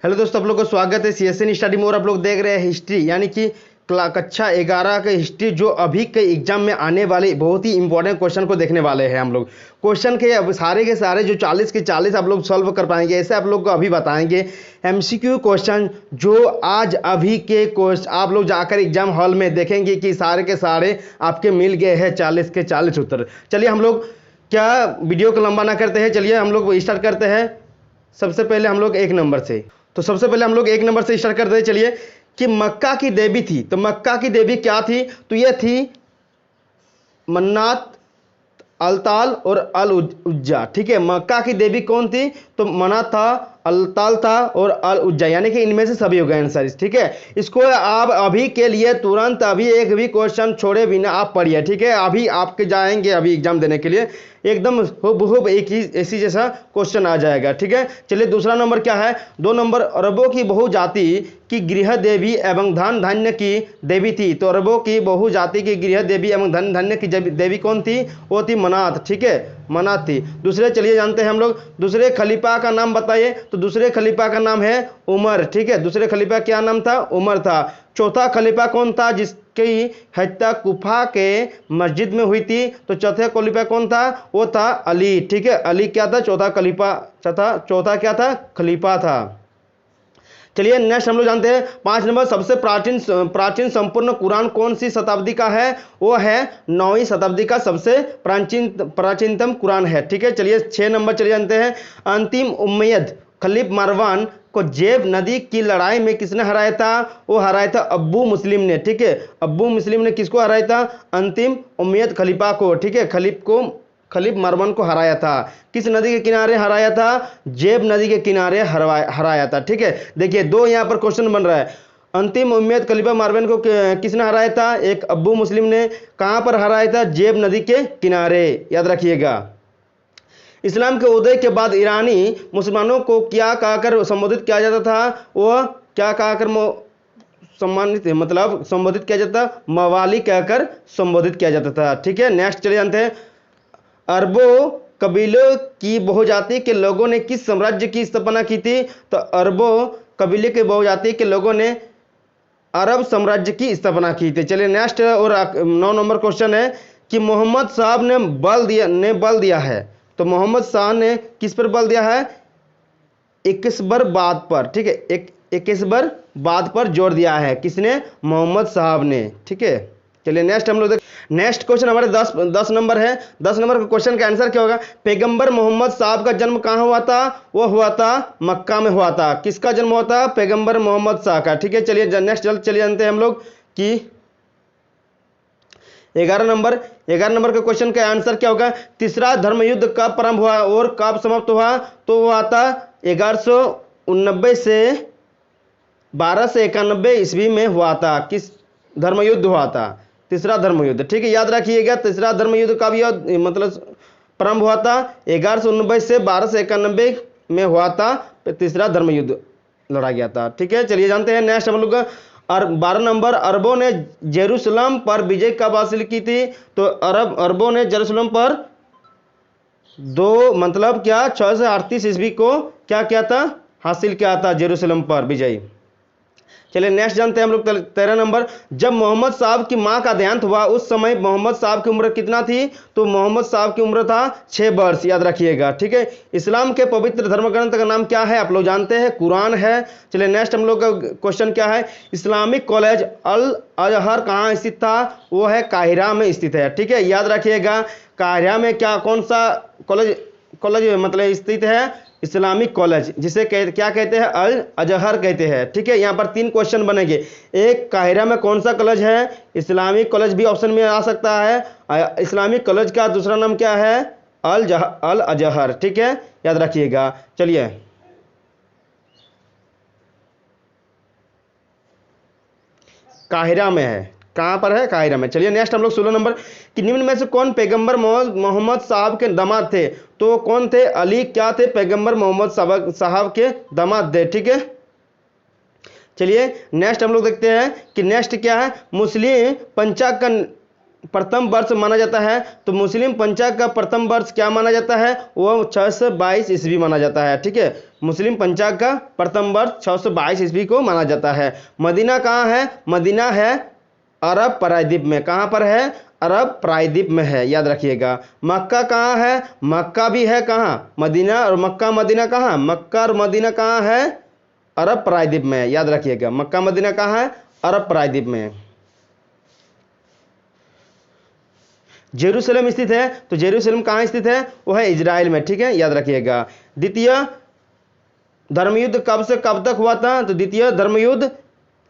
Hello दोस्तों, आप लोग को स्वागत है सीएसएन स्टडी मोर। आप लोग देख रहे हैं हिस्ट्री यानी कि कक्षा 11 का हिस्ट्री, जो अभी के एग्जाम में आने वाले बहुत ही इंपॉर्टेंट क्वेश्चन को देखने वाले हैं हम लोग। क्वेश्चन के सारे जो 40 के 40 आप लोग सॉल्व कर पाएंगे, ऐसे आप लोग को अभी बताएंगे। एमसीक्यू क्वेश्चन जो आज अभी के क्वेश्चन आप लोग जाकर एग्जाम हॉल में देखेंगे कि सारे के सारे आपके मिल गए हैं 40 के 40 उत्तर। चलिए हम लोग क्या वीडियो को लंबा ना करते हैं, चलिए हम लोग स्टार्ट करते हैं। सबसे पहले हम लोग एक नंबर से, तो सबसे पहले हम लोग एक नंबर से स्टार्ट करते हैं। चलिए कि मक्का की देवी थी, तो मक्का की देवी क्या थी? तो यह थी मन्नात, अलताल और अल उज्जा। ठीक है, मक्का की देवी कौन थी? तो मन्नात था, अलताल था और अल उज्जा, यानी कि इनमें से सभी हो गए आंसर। ठीक है, इसको आप अभी के लिए तुरंत अभी एक भी क्वेश्चन छोड़े बिना आप पढ़िए। ठीक है, अभी आपके जाएंगे अभी एग्जाम देने के लिए, एकदम हुबहू एक ही ऐसी जैसा क्वेश्चन आ जाएगा। ठीक है, चलिए दूसरा नंबर क्या है? 2 नंबर, अरबों की बहुजाति की गृह देवी एवं धन धान्य की देवी थी। तो अरबों की बहुजाति की गृह देवी एवं धन धान्य की देवी कौन थी? वो थी मनात। ठीक है, मनात थी। दूसरे चलिए जानते हैं हम लोग, दूसरे खलीफा का नाम बताइए। तो दूसरे खलीफा का नाम है उमर। ठीक है, दूसरे खलीफा क्या नाम था? उमर था। चौथा खलीफा कौन था जिसकी हत्या कुफा के मस्जिद में हुई थी? तो चौथे खलीफा कौन था? वो था अली। ठीक है, अली क्या था? चौथा खलीफा था। चौथा क्या था? खलीफा था। चलिए नेक्स्ट हम लोग जानते हैं 5 नंबर, सबसे प्राचीन संपूर्ण कुरान कौन सी शताब्दी का है? वो है 9वीं शताब्दी का सबसे प्राचीनतम कुरान है। ठीक है, चलिए 6 नंबर चलिए जानते हैं। अंतिम उम्मयद खलीफ मारवान को जेब नदी की लड़ाई में किसने हराया था? वो हराया था अब्बू मुस्लिम ने। ठीक है, अब्बू मुस्लिम ने किसको हराया था? अंतिम उम्मयद खलीफा को। ठीक है, खलीफ मारवान को हराया था। किस नदी के किनारे हराया था? जेब नदी के किनारे हराया था। ठीक है, देखिए 2 यहाँ पर क्वेश्चन बन रहा है। अंतिम उम्मयद खलीफा मारवान को किसने हराया था? एक अब्बू मुस्लिम ने। कहां पर हराया था? जेब नदी के किनारे, याद रखिएगा। इस्लाम के उदय के बाद ईरानी मुसलमानों को क्या कहकर संबोधित किया जाता था? वह क्या कहकर सम्मानित मतलब संबोधित किया जाता? मवाली कहकर संबोधित किया जाता था। ठीक है, नेक्स्ट चले जानते हैं। अरबों कबीलों की बहुजाति के लोगों ने किस साम्राज्य की स्थापना की थी? तो अरबों कबीले के बहुजाति के लोगों ने अरब साम्राज्य की स्थापना की थी। चलिए नेक्स्ट और 9 नंबर क्वेश्चन है कि मोहम्मद साहब ने बल दिया है। तो मोहम्मद शाह ने किस पर बल दिया है? 21 बात पर। ठीक है, 21 बात पर जोर दिया है। किसने? मोहम्मद साहब ने। ठीक है, चलिए नेक्स्ट हम लोग नेक्स्ट क्वेश्चन हमारे 10 नंबर है। 10 नंबर के क्वेश्चन का आंसर क्या होगा? पैगंबर मोहम्मद साहब का जन्म कहाँ हुआ था? वो हुआ था मक्का में हुआ था। किसका जन्म हुआ था? पैगंबर मोहम्मद साहब का। ठीक है, चलिए नेक्स्ट चलिए जानते हैं हम लोग कि 11 नंबर के क्वेश्चन का आंसर क्या होगा? तीसरा धर्म युद्ध कब प्रारंभ हुआ और कब समाप्त हुआ? तो हुआ था 1189 से 1291 ईस्वी में हुआ था। किस धर्म युद्ध हुआ था? तीसरा धर्म युद्ध। ठीक है, याद रखिएगा तीसरा धर्म युद्ध कब मतलब प्रारंभ हुआ था? 1189 से 1291 में हुआ था। तीसरा धर्म युद्ध लड़ा गया था। ठीक है, चलिए जानते हैं नेक्स्ट हम लोग। और 12 नंबर, अरबों ने जेरूसलम पर विजय कब हासिल की थी? तो अरबों ने जेरूसलम पर 638 ईस्वी को क्या किया था? हासिल किया था जेरूसलम पर विजय। चलिए नेक्स्ट जानते हैं हम लोग 13 नंबर, जब मोहम्मद साहब की मां का देहांत हुआ उस समय मोहम्मद साहब की उम्र कितना थी? तो मोहम्मद साहब की उम्र था 6 वर्ष, याद रखिएगा। ठीक है, इस्लाम के पवित्र धर्म ग्रंथ का नाम क्या है? आप लोग जानते हैं, कुरान है। चलिए नेक्स्ट हम लोग का क्वेश्चन क्या है? इस्लामिक कॉलेज अल अजहर कहाँ स्थित था? वो है काहिरा में स्थित है। ठीक है, याद रखिएगा काहिरा में कौन सा कॉलेज मतलब स्थित है? इस्लामिक कॉलेज, जिसे क्या कहते हैं? अल अजहर कहते हैं। ठीक है, यहाँ पर 3 क्वेश्चन बनेंगे। एक, काहिरा में कौन सा कॉलेज है? इस्लामिक कॉलेज भी ऑप्शन में आ सकता है। इस्लामिक कॉलेज का दूसरा नाम क्या है? अल अजहर। ठीक है, याद रखिएगा। चलिए काहिरा में है। कहाँ पर है? काहिरा में। चलिए नेक्स्ट हम लोग 16 नंबर कि निम्न में से कौन पैगंबर मोहम्मद साहब के दामाद थे? तो कौन थे? अली क्या थे? पैगंबर मोहम्मद साहब के दामाद थे। ठीक है, चलिए नेक्स्ट हम लोग देखते हैं कि नेक्स्ट क्या है? मुस्लिम पंचांग का प्रथम वर्ष माना जाता है, तो मुस्लिम पंचांग का प्रथम वर्ष क्या माना जाता है, वो 622 ईस्वी माना जाता है। ठीक है, मुस्लिम पंचांग का प्रथम वर्ष 622 ईस्वी को माना जाता है। मदीना कहाँ है, मदीना है अरब प्रायद्वीप में। कहाँ पर है, अरब प्रायद्वीप में है, याद रखिएगा। मक्का कहाँ है, मक्का भी है कहाँ, मदीना और मक्का मदीना कहाँ, मक्का और मदीना कहाँ है, अरब प्रायद्वीप में, याद रखिएगा। मक्का मदीना कहाँ है, अरब प्रायद्वीप में। जेरूसलम स्थित है, तो जेरूसलम कहाँ स्थित है, वो है इजराइल में। ठीक है, याद रखिएगा। द्वितीय धर्मयुद्ध कब से कब तक हुआ था, तो द्वितीय धर्मयुद्ध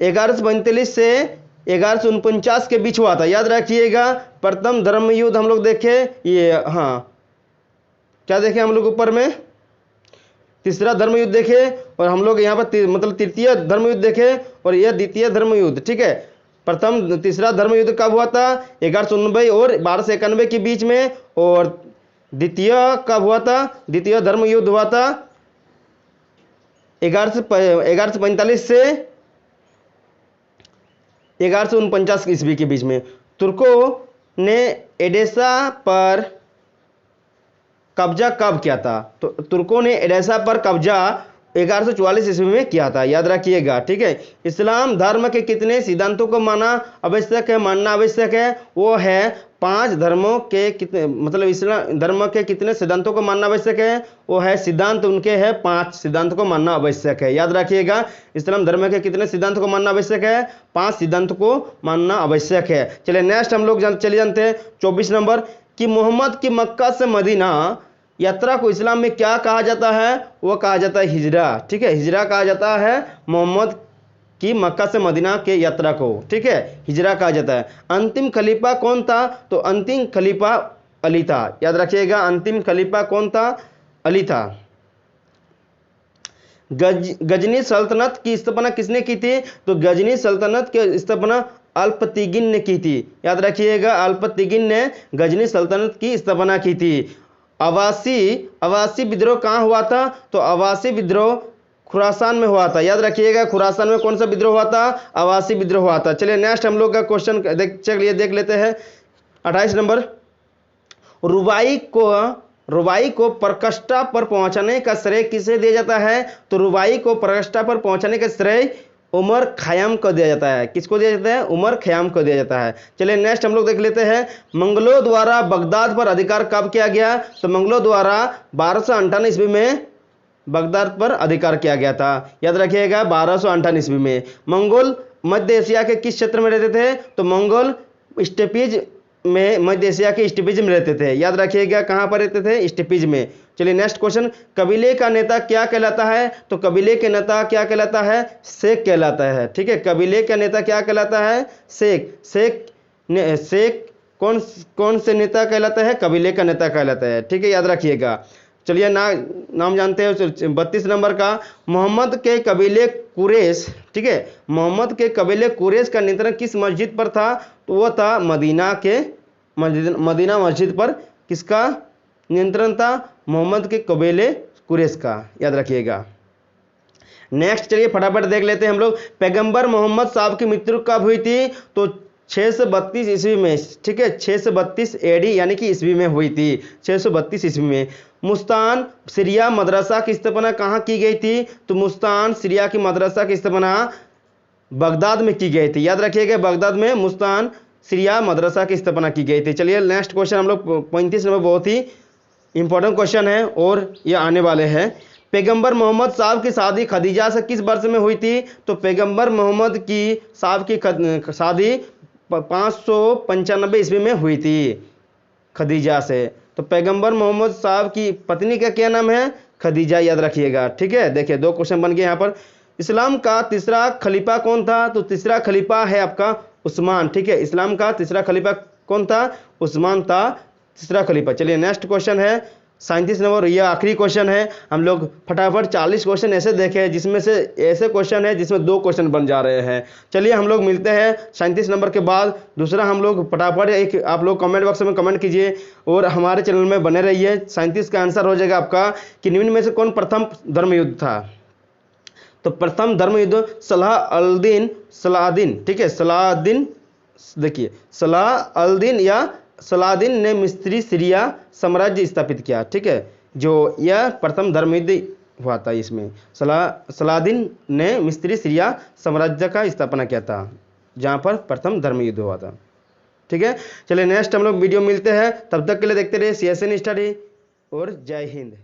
1145 से 1149 के बीच हुआ था, याद रखिएगा। प्रथम धर्मयुद्ध हम लोग देखे ये, हाँ क्या देखे हम लोग ऊपर में, तीसरा धर्मयुद्ध देखे, और हम लोग यहाँ पर मतलब तृतीय धर्मयुद्ध देखे, और यह द्वितीय धर्मयुद्ध। ठीक है, प्रथम तीसरा धर्मयुद्ध कब हुआ था, 1190 और 1291 के बीच में, और द्वितीय कब हुआ था, द्वितीय धर्मयुद्ध हुआ था 1145 से 1149 ईस्वी के बीच में। तुर्कों ने एडेसा पर कब्जा कब किया था, तो तुर्कों ने एडेसा पर कब्जा 1144 ईस्वी में किया था, याद रखिएगा। ठीक है, इस्लाम धर्म के कितने सिद्धांतों को मानना आवश्यक है, मानना आवश्यक है, वो है 5 धर्मों के कितने, मतलब इस्लाम धर्म के कितने सिद्धांतों को मानना आवश्यक है, वो है सिद्धांत उनके हैं 5 सिद्धांत को मानना आवश्यक है, याद रखिएगा। इस्लाम धर्म के कितने सिद्धांत को मानना आवश्यक है, 5 सिद्धांत को मानना आवश्यक है। चलिए नेक्स्ट हम लोग चले जानते हैं 24 नंबर कि मोहम्मद की मक्का से मदीना यात्रा को इस्लाम में क्या कहा जाता है, वो कहा जाता है हिजरा। ठीक है, हिजरा कहा जाता है मोहम्मद की मक्का से मदीना के यात्रा को। ठीक है, हिजरा कहा जाता है। अंतिम खलीफा कौन था, तो अंतिम खलीफा अली था, याद रखिएगा। अंतिम खलीफा कौन था, अली था। गजनी सल्तनत की स्थापना किसने की थी, तो गजनी सल्तनत की स्थापना अल्पतिगिन ने की थी, याद रखिएगा। अल्पतिगिन ने गजनी सल्तनत की स्थापना की थी। अवासी विद्रोह कहाँ हुआ था, तो अवासी विद्रोह खुरासान में हुआ था, याद रखिएगा। खुरासान में कौन सा विद्रोह हुआ था, अवासी विद्रोह हुआ था। चलिए नेक्स्ट हम लोग का क्वेश्चन देख लेते हैं 28 नंबर। रुबाई को प्रकष्टा पर पहुंचाने का श्रेय किसे दिया जाता है, तो रुबाई को प्रकष्टा पर पहुंचाने का श्रेय उमर खयाम को दिया जाता है। किसको दिया जाता है, उमर खयाम को दिया जाता है। चलिए नेक्स्ट हम लोग देख लेते हैं मंगलों द्वारा बगदाद पर अधिकार कब किया गया, तो मंगलों द्वारा 1258 ईस्वी में बगदाद पर अधिकार किया गया था, याद रखिएगा। 1258 ईस्वी में। मंगोल मध्य एशिया के किस क्षेत्र में रहते थे, तो मंगोल स्टेपीज में, मध्य एशिया के स्टेपीज में रहते थे, याद रखिएगा। कहाँ पर रहते थे, स्टेपीज में। चलिए नेक्स्ट क्वेश्चन, कबीले का नेता क्या कहलाता है, तो कबीले के नेता क्या कहलाता है, शेख कहलाता है। ठीक है, कबीले का नेता क्या कहलाता है, शेख। शेख कौन से नेता कहलाता है, कबीले का नेता कहलाता है। ठीक है, याद रखिएगा। चलिए नाम जानते हैं 32 नंबर का। मोहम्मद के कबीले कुरैश, ठीक है, मोहम्मद के कबीले कुरैश का नियंत्रण किस मस्जिद पर था, तो वह था मदीना मस्जिद पर। किसका नियंत्रण था, मोहम्मद के कबीले कुरैश का, याद रखिएगा। नेक्स्ट चलिए फटाफट देख लेते हैं हम लोग। पैगंबर मोहम्मद साहब की मृत्यु कब हुई थी, तो 632 ईस्वी में। ठीक है, 632 एडी यानी कि ईस्वी में हुई थी, 632 ईस्वी में। मुस्तान सीरिया मदरसा की स्थापना कहाँ की गई थी, तो मुस्तान सीरिया की मदरसा की स्थापना बगदाद में की गई थी, याद रखिएगा। बगदाद में मुस्तान सीरिया मदरसा की स्थापना की गई थी। चलिए नेक्स्ट क्वेश्चन हम लोग 35 नंबर, बहुत ही इंपॉर्टेंट क्वेश्चन है और ये आने वाले हैं। पैगंबर मोहम्मद साहब की शादी खदीजा से किस वर्ष में हुई थी, तो पैगंबर मोहम्मद की साहब की शादी 595 ईस्वी में हुई थी खदीजा से। तो पैगंबर मोहम्मद साहब की पत्नी का क्या नाम है, खदीजा, याद रखिएगा। ठीक है, देखिए 2 क्वेश्चन बन गए यहाँ पर। इस्लाम का तीसरा खलीफा कौन था, तो तीसरा खलीफा है आपका उस्मान। ठीक है, इस्लाम का तीसरा खलीफा कौन था, उस्मान था तीसरा खलीफा। चलिए नेक्स्ट क्वेश्चन है 37 नंबर, यह आखिरी क्वेश्चन है। हम लोग फटाफट 40 क्वेश्चन ऐसे देखे जिसमें से ऐसे क्वेश्चन है जिसमें 2 क्वेश्चन बन जा रहे हैं। चलिए हम लोग मिलते हैं 37 नंबर के बाद। दूसरा हम लोग फटाफट एक आप लोग कमेंट बॉक्स में कमेंट कीजिए और हमारे चैनल में बने रहिए। 37 का आंसर हो जाएगा आपका कि निम्न में से कौन प्रथम धर्म युद्ध था, तो प्रथम धर्म युद्ध सलाहुद्दीन, ठीक है, देखिए सलाह अल-दीन या सलाहुद्दीन ने मिस्री सीरिया साम्राज्य स्थापित किया। ठीक है, जो यह प्रथम धर्म युद्ध हुआ था, इसमें सलाहुद्दीन ने मिस्री सीरिया साम्राज्य का स्थापना किया था, जहाँ पर प्रथम धर्म युद्ध हुआ था। ठीक है, चलिए नेक्स्ट हम लोग वीडियो मिलते हैं, तब तक के लिए देखते रहिए CSN स्टडी और जय हिंद।